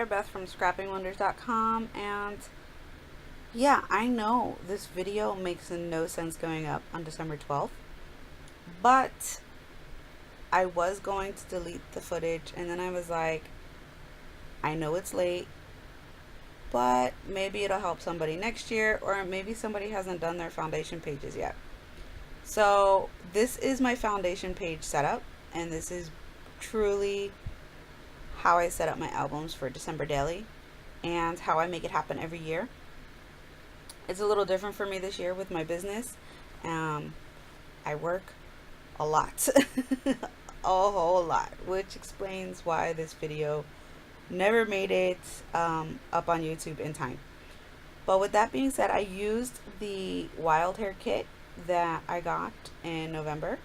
Hair Beth from scrappingwonders.com, and yeah, I know this video makes no sense going up on December 12th, but I was going to delete the footage, and then I was like, I know it's late, but maybe it'll help somebody next year, or maybe somebody hasn't done their foundation pages yet. So this is my foundation page setup, and this is truly how I set up my albums for December Daily and how I make it happen every year. It's a little different for me this year with my business. I work a lot, a whole lot, which explains why this video never made it up on YouTube in time. But with that being said, I used the wild hair kit that I got in November.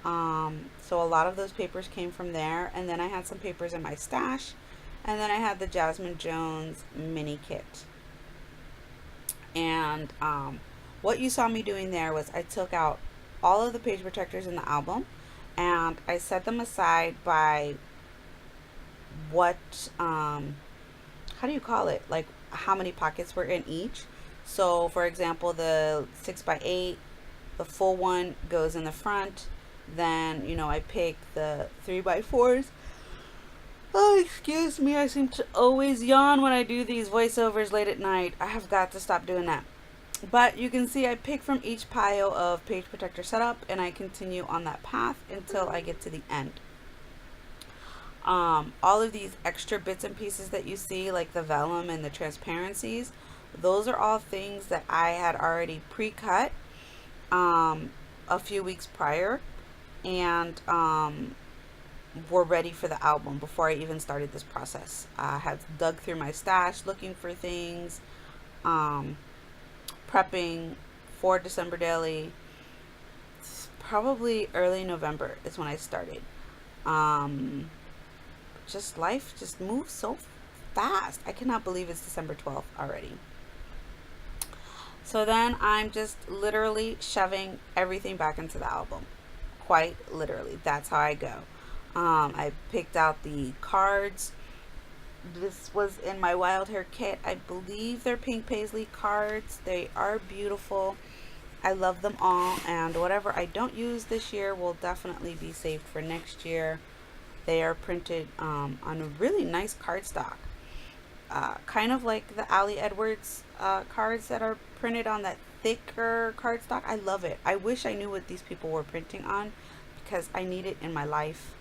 So a lot of those papers came from there, and then I had some papers in my stash, and then I had the Jasmine Jones mini kit. And what you saw me doing there was I took out all of the page protectors in the album, and I set them aside by what how do you call it, like how many pockets were in each. So for example, the 6x8, the full one goes in the front. Then I pick the 3x4s. Oh, excuse me, I seem to always yawn when I do these voiceovers late at night. I have got to stop doing that. But you can see I pick from each pile of page protector setup, and I continue on that path until I get to the end. All of these extra bits and pieces that you see, like the vellum and the transparencies, those are all things that I had already pre-cut a few weeks prior, and were ready for the album before I even started this process. I had dug through my stash looking for things, prepping for December Daily. Probably early November is when I started. Just life just moves so fast. I cannot believe it's December 12th already. So then I'm just literally shoving everything back into the album. Quite literally. That's how I go. I picked out the cards. This was in my wild hair kit. I believe they're pink paisley cards. They are beautiful. I love them all, and whatever I don't use this year will definitely be saved for next year. They are printed on a really nice cardstock, kind of like the Ali Edwards cards that are printed on that thicker cardstock. I love it. I wish I knew what these people were printing on, because I need it in my life.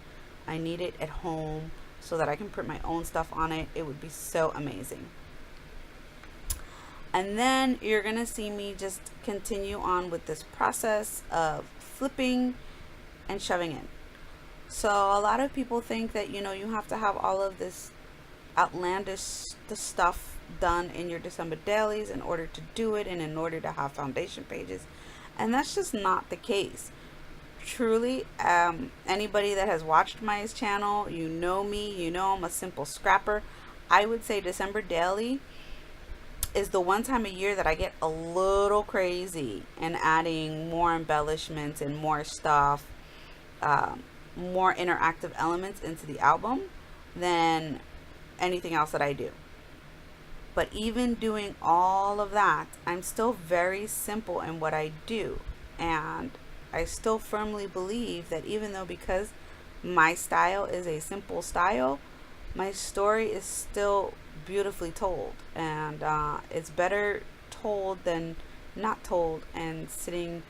I need it at home so that I can print my own stuff on it. It would be so amazing. And then you're gonna see me just continue on with this process of flipping and shoving in. So a lot of people think that you have to have all of this outlandish stuff done in your December dailies in order to do it, and in order to have foundation pages, and that's just not the case. Truly, anybody that has watched my channel, me, I'm a simple scrapper. I would say December daily is the one time a year that I get a little crazy and adding more embellishments and more stuff, more interactive elements into the album than anything else that I do. But even doing all of that, I'm still very simple in what I do, and I still firmly believe that even though, because my style is a simple style, my story is still beautifully told, and it's better told than not told and sitting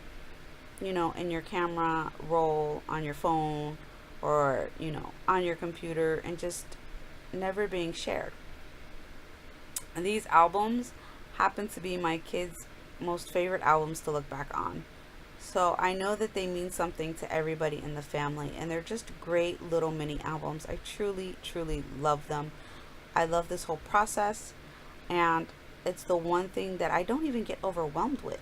in your camera roll on your phone, or on your computer, and just never being shared. And these albums happen to be my kids' most favorite albums to look back on. So I know that they mean something to everybody in the family, and they're just great little mini albums. I truly, truly love them. I love this whole process, and it's the one thing that I don't even get overwhelmed with.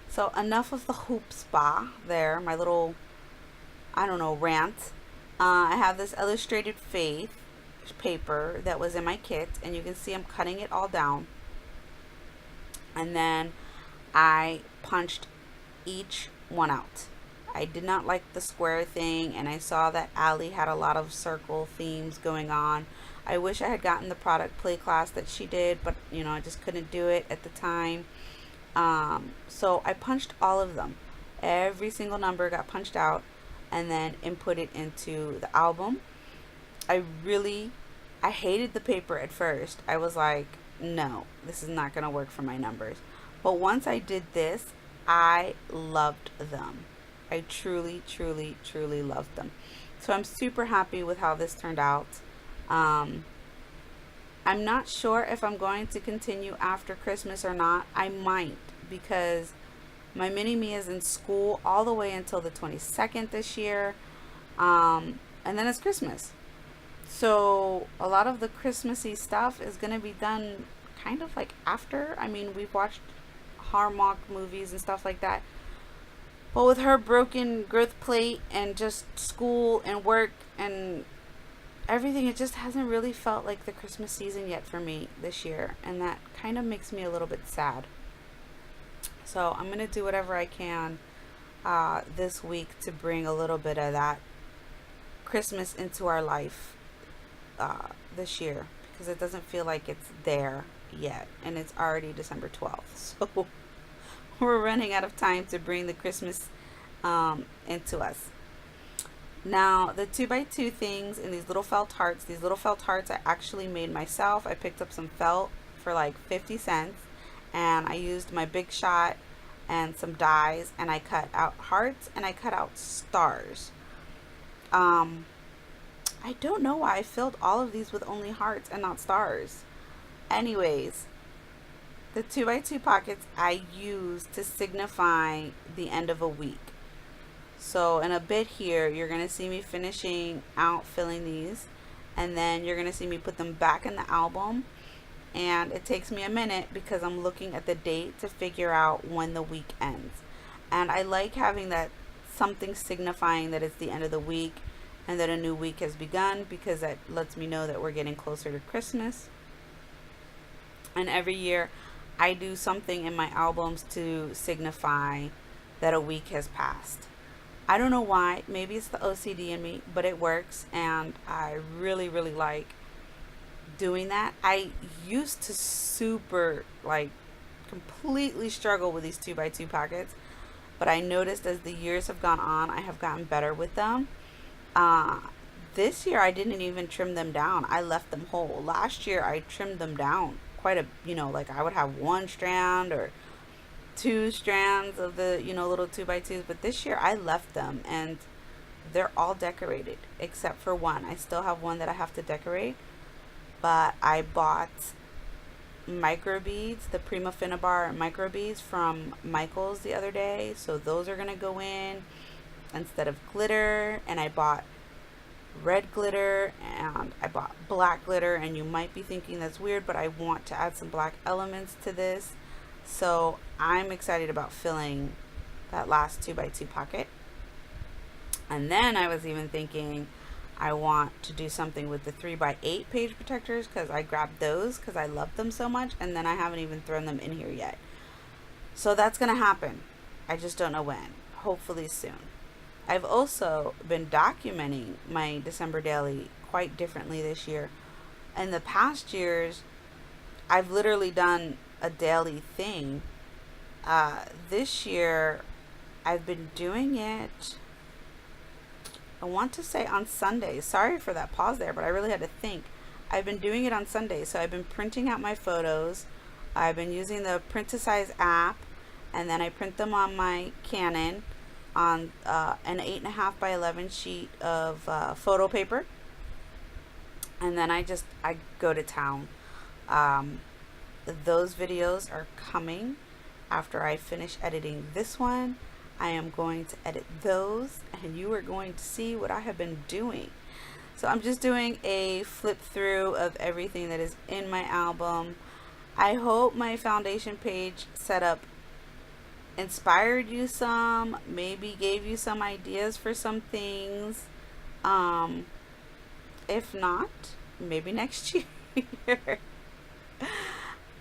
So enough of the hoop spa there, my little, rant. I have this Illustrated Faith paper that was in my kit, and you can see I'm cutting it all down. And then I punched each one out. I did not like the square thing, and I saw that Ali had a lot of circle themes going on. I wish I had gotten the product play class that she did, but you know, I just couldn't do it at the time. So I punched all of them. Every single number got punched out and then inputted into the album. I really, I hated the paper at first. I was like, no, this is not going to work for my numbers. But once I did this, I loved them. I truly, truly, truly loved them. So I'm super happy with how this turned out. Um, I'm not sure if I'm going to continue after Christmas or not. I might, because my mini me is in school all the way until the 22nd this year. And then it's Christmas. So a lot of the Christmassy stuff is going to be done kind of like after. I mean, we've watched Hallmark movies and stuff like that. But with her broken growth plate and just school and work and everything, it just hasn't really felt like the Christmas season yet for me this year. And that kind of makes me a little bit sad. So I'm going to do whatever I can this week to bring a little bit of that Christmas into our life this year, because it doesn't feel like it's there yet, and it's already December 12th. So we're running out of time to bring the Christmas into us. Now, the 2x2 things in these little felt hearts I actually made myself. I picked up some felt for like 50 cents, and I used my Big Shot and some dies, and I cut out hearts and I cut out stars. I don't know why I filled all of these with only hearts and not stars. Anyways, the 2x2 pockets I use to signify the end of a week. So in a bit here, you're going to see me finishing out filling these, and then you're going to see me put them back in the album. And it takes me a minute because I'm looking at the date to figure out when the week ends. And I like having that something signifying that it's the end of the week and that a new week has begun, because that lets me know that we're getting closer to Christmas. And every year I do something in my albums to signify that a week has passed. I don't know why. Maybe it's the OCD in me, but it works, and I really, really like doing that. I used to super, like, completely struggle with these 2x2 pockets, but I noticed as the years have gone on, I have gotten better with them. This year I didn't even trim them down. I left them whole. Last year I trimmed them down quite a, like I would have one strand or two strands of the, little 2x2s, but this year I left them and they're all decorated except for one. I still have one that I have to decorate, but I bought micro beads, the Prima Finnabar micro beads from Michaels the other day, so those are going to go in instead of glitter. And I bought red glitter and I bought black glitter, and you might be thinking that's weird, but I want to add some black elements to this, so I'm excited about filling that last 2x2 pocket. And then I was even thinking I want to do something with the 3x8 page protectors, because I grabbed those because I love them so much, and then I haven't even thrown them in here yet. So that's going to happen. I just don't know when. Hopefully soon. I've also been documenting my December daily quite differently this year. In the past years, I've literally done a daily thing. This year, I've been doing it, I want to say on Sundays. Sorry for that pause there, but I really had to think. I've been doing it on Sundays. So I've been printing out my photos. I've been using the Print to Size app, and then I print them on my Canon on an 8.5 by 11 sheet of photo paper, and then I go to town. Those videos are coming after I finish editing this one. I am going to edit those, and you are going to see what I have been doing. So I'm just doing a flip through of everything that is in my album. I hope my foundation page setup inspired you some, maybe gave you some ideas for some things. If not, maybe next year.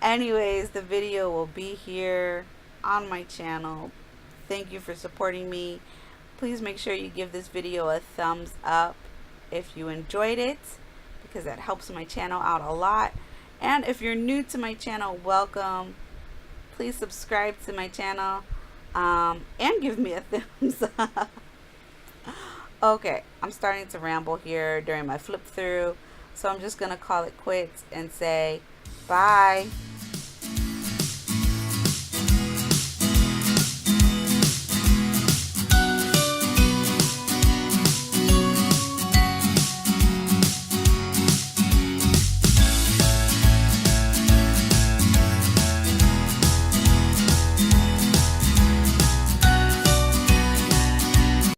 Anyways, the video will be here on my channel. Thank you for supporting me. Please make sure you give this video a thumbs up if you enjoyed it, because that helps my channel out a lot. And if you're new to my channel, welcome. Please subscribe to my channel, and give me a thumbs up. Okay, I'm starting to ramble here during my flip through, so I'm just gonna call it quits and say bye.